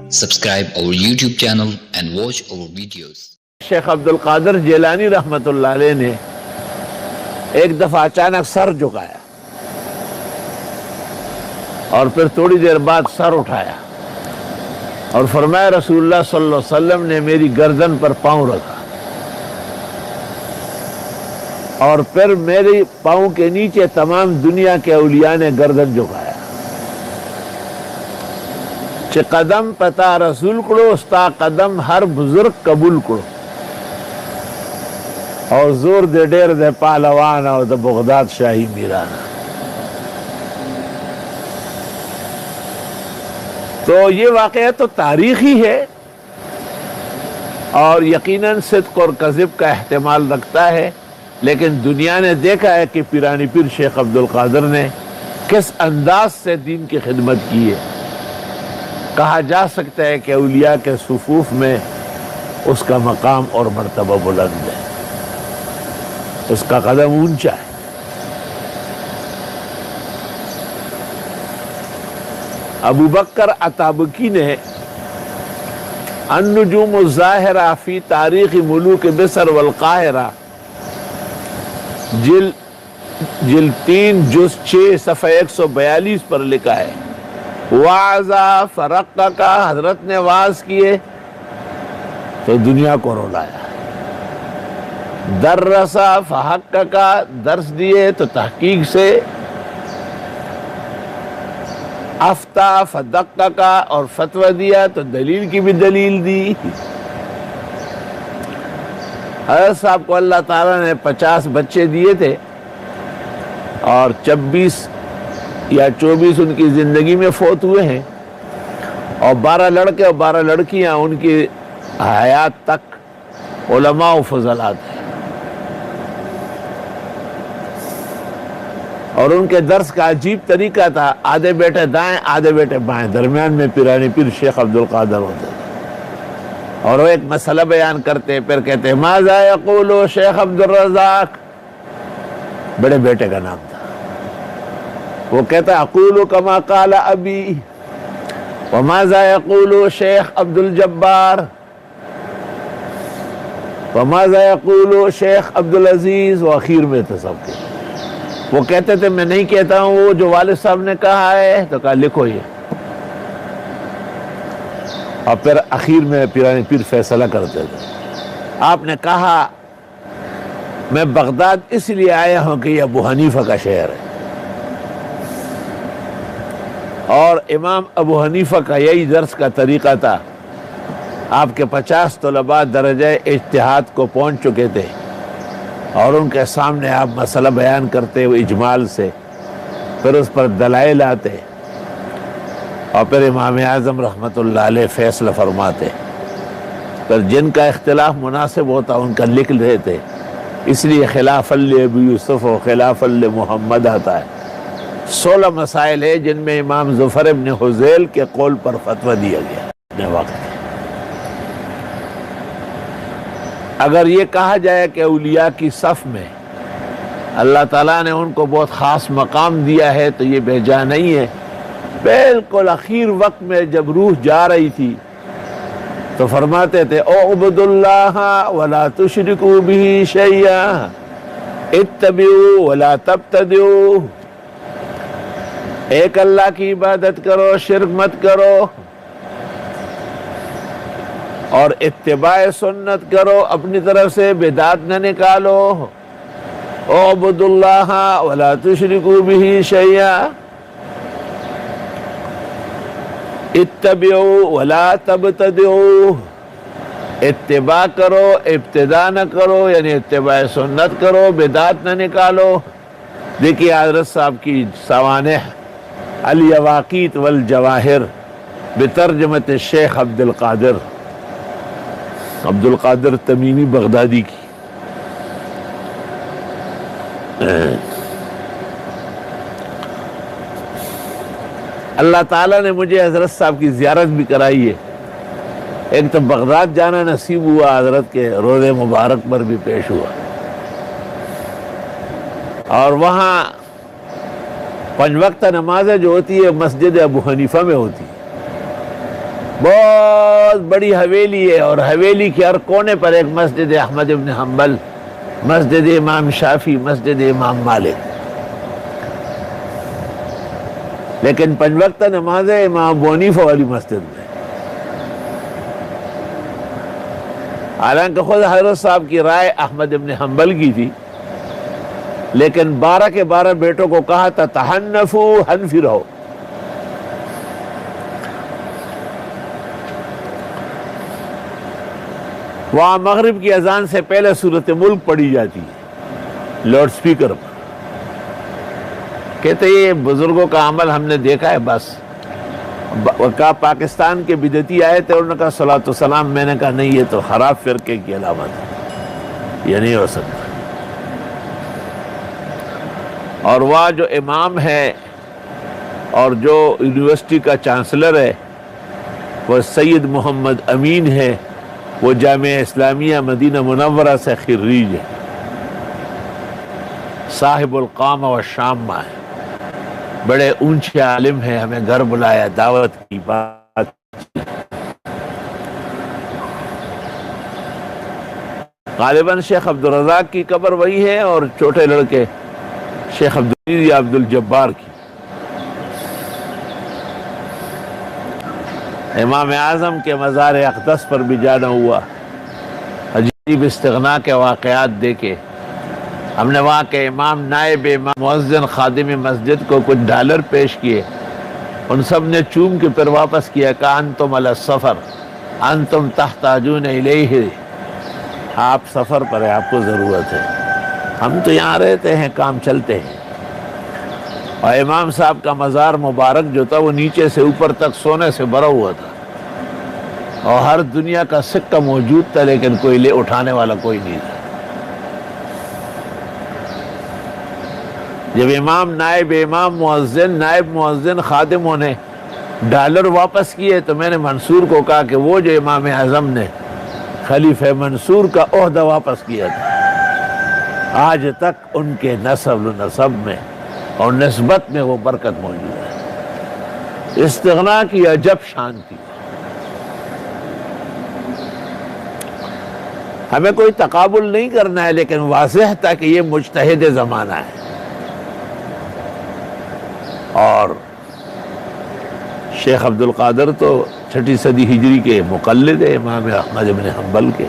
Subscribe our YouTube channel and watch our videos. شیخ عبد القادر جیلانی رحمت اللہ علیہ نے ایک دفعہ اچانک سر جھکایا اور پھر تھوڑی دیر بعد سر اٹھایا اور فرمایا رسول اللہ صلی اللہ علیہ وسلم نے میری گردن پر پاؤں رکھا اور پھر میری پاؤں کے نیچے تمام دنیا کے اولیاء نے گردن جھکایا چھ قدم پتا رسول کڑو استا قدم ہر بزرگ قبول کڑو اور زور دے ڈیر دے پہلوان اور دے بغداد شاہی میرانا. تو یہ واقعہ تو تاریخی ہے اور یقیناً صدق اور کذب کا احتمال رکھتا ہے، لیکن دنیا نے دیکھا ہے کہ پیرانی پیر شیخ عبد القادر نے کس انداز سے دین کی خدمت کی ہے. کہا جا سکتا ہے کہ اولیاء کے صفوف میں اس کا مقام اور مرتبہ بلند ہے، اس کا قدم اونچا ہے. ابو بکر عطابکی نے النجوم الظاہرہ فی تاریخ ملوک مصر والقاہرہ جلد 3 جز 6 صفحہ 142 پر لکھا ہے، وعظا فرقہ کا حضرت نے واعظ کیے تو دنیا کو رلایا، درسا فحق کا درس دیے تو تحقیق سے، افتا فدق کا اور فتوہ دیا تو دلیل کی بھی دلیل دی. حضرت صاحب کو اللہ تعالیٰ نے 50 بچے دیے تھے اور 26 یا 24 ان کی زندگی میں فوت ہوئے ہیں اور 12 لڑکے اور 12 لڑکیاں ان کی حیات تک علماء و فضلات ہیں. اور ان کے درس کا عجیب طریقہ تھا، آدھے بیٹے دائیں آدھے بیٹے بائیں، درمیان میں پیرانی پیر شیخ عبد القادر ہوتے اور وہ ایک مسئلہ بیان کرتے پھر کہتے ماذا یقول شیخ عبد الرزاق، بڑے بیٹے کا نام تھا. وہ کہتا اقول کما قال ابی وماذا یقول شیخ عبد الجبار وماذا یقول شیخ عبد العزیز. وہ اخیر میں تھے سب کے، وہ کہتے تھے میں نہیں کہتا ہوں وہ جو والد صاحب نے کہا ہے، تو کہا لکھو یہ. اور پھر اخیر میں پیرانی پیر فیصلہ کرتے تھے. آپ نے کہا میں بغداد اس لیے آیا ہوں کہ یہ ابو حنیفہ کا شہر ہے اور امام ابو حنیفہ کا یہی درس کا طریقہ تھا. آپ کے 50 طلباء درجہ اجتہاد کو پہنچ چکے تھے اور ان کے سامنے آپ مسئلہ بیان کرتے ہوئے اجمال سے، پھر اس پر دلائل آتے اور پھر امام اعظم رحمت اللہ علیہ فیصلہ فرماتے. پھر جن کا اختلاف مناسب ہوتا ان کا لکھ لیتے، اس لیے خلاف ابو یوسف و خلاف محمد آتا ہے. 16 مسائل ہے جن میں امام ظفر ابن حزیل کے قول پر فتویٰ دیا گیا. اگر یہ کہا جائے کہ اولیاء کی صف میں اللہ تعالیٰ نے ان کو بہت خاص مقام دیا ہے تو یہ بے جا نہیں ہے. بالکل اخیر وقت میں جب روح جا رہی تھی تو فرماتے تھے اعبد اللہ ولا تشرکوا بہ شیئا اتبعوا ولا تبتدعوا. ایک اللہ کی عبادت کرو، شرک مت کرو اور اتباع سنت کرو، اپنی طرف سے بدعت نہ نکالو. اعبد اللہ ولا تشرکوا بہ شیئا اتبعوا ولا تبتدعوا. اتباع کرو، ابتداء نہ کرو، یعنی اتباع سنت کرو، بدعت نہ نکالو. دیکھیے حضرت صاحب کی سوانح الیواقیت والجواہر بترجمت الشیخ عبد القادر تمیمی بغدادی کی. اللہ تعالیٰ نے مجھے حضرت صاحب کی زیارت بھی کرائی ہے. ایک تو بغداد جانا نصیب ہوا، حضرت کے روضے مبارک پر بھی پیش ہوا اور وہاں 5 وقت نمازیں جو ہوتی ہے مسجد ابو حنیفہ میں ہوتی ہے، بہت بڑی حویلی ہے، اور حویلی کے ہر کونے پر ایک مسجد احمد ابن حنبل، مسجد امام شافعی، مسجد امام مالک، لیکن 5 وقت نمازیں امام ابو حنیفہ والی مسجد میں۔ حالانکہ خود حضرت صاحب کی رائے احمد ابن حنبل کی تھی، لیکن 12 کے 12 بیٹوں کو کہا تھا تحنفو حنفی رہو۔ وہاں مغرب کی اذان سے پہلے سورۃ ملک پڑھی جاتی ہے لاؤڈ سپیکر پر۔ کہتے یہ بزرگوں کا عمل ہم نے دیکھا ہے بس۔ کہا پاکستان کے بدعتی آئے تھے، انہوں نے کہا صلاۃ و سلام، میں نے کہا نہیں، یہ تو خراب فرقے کی علامت ہے، یہ نہیں ہو سکتا۔ اور وہاں جو امام ہے اور جو یونیورسٹی کا چانسلر ہے وہ سید محمد امین ہے، وہ جامعہ اسلامیہ مدینہ منورہ سے خريج ہے، صاحب القامہ و شامہ ہے، بڑے اونچے عالم ہیں، ہمیں گھر بلایا، دعوت کی بات۔ غالباً شیخ عبدالرزاق کی قبر وہی ہے، اور چھوٹے لڑکے شیخ عبدالعزیز یا عبدالجبار کی۔ امام اعظم کے مزار اقدس پر بھی جانا ہوا، عجیب استغنا کے واقعات دیکھے۔ ہم نے وہاں کے امام، نائب امام، مؤذن، خادم مسجد کو کچھ ڈالر پیش کیے، ان سب نے چوم کے پھر واپس کیا، کہا انتم علی السفر انتم تحتاجون الیہ، آپ سفر پر ہیں، آپ کو ضرورت ہے، ہم تو یہاں رہتے ہیں، کام چلتے ہیں۔ اور امام صاحب کا مزار مبارک جو تھا وہ نیچے سے اوپر تک سونے سے بھرا ہوا تھا، اور ہر دنیا کا سکہ موجود تھا، لیکن کوئی لے اٹھانے والا کوئی نہیں تھا۔ جب امام، نائب امام، مؤذن، نائب مؤذن، خادموں نے ڈالر واپس کیے تو میں نے منصور کو کہا کہ وہ جو امام اعظم نے خلیفہ منصور کا عہدہ واپس کیا تھا، آج تک ان کے نسب میں اور نسبت میں وہ برکت موجود ہے۔ استغنا کی عجب شان تھی۔ ہمیں کوئی تقابل نہیں کرنا ہے، لیکن واضح تھا کہ یہ مجتہد زمانہ ہے، اور شیخ عبدالقادر تو 6 صدی ہجری کے مقلد ہے امام احمد بن حنبل کے۔